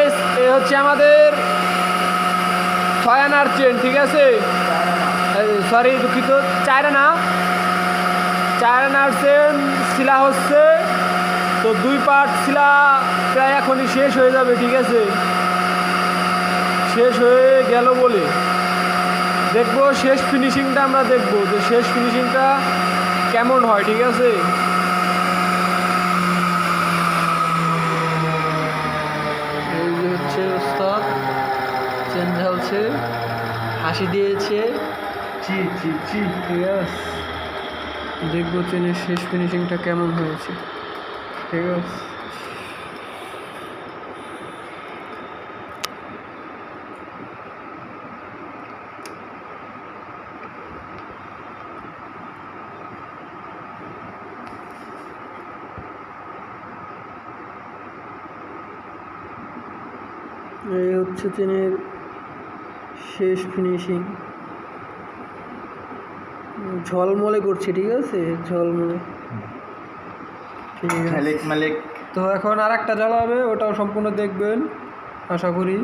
Guys এই হচ্ছে আমাদের 6 আনার চেন, ঠিক আছে, সরি দুঃখিত, 4 আনা 4 আনার চেন শিলা হচ্ছে। তো 2 পার্ট শিলা প্রায় এখনই শেষ হয়ে যাবে, ঠিক আছে, শেষ হয়ে গেল বলে দেখবো শেষ ফিনিশিংটা, আমরা দেখবো যে শেষ ফিনিশিংটা কেমন হয়, ঠিক আছে। এই যে হচ্ছে ওস্তাদ চেন ঝালছে, হাসি দিয়েছে, ঠিক আছে, দেখবো চেনের শেষ ফিনিশিংটা কেমন হয়েছে, ঠিক আছে। এই হচ্ছে চেনের শেষ ফিনিশিং, ঝলমলে করছে, ঠিক আছে, ঝলমলে, ঠিক আছে। তো এখন আর একটা জ্বালাবে, ওটাও সম্পূর্ণ দেখবেন আশা করি।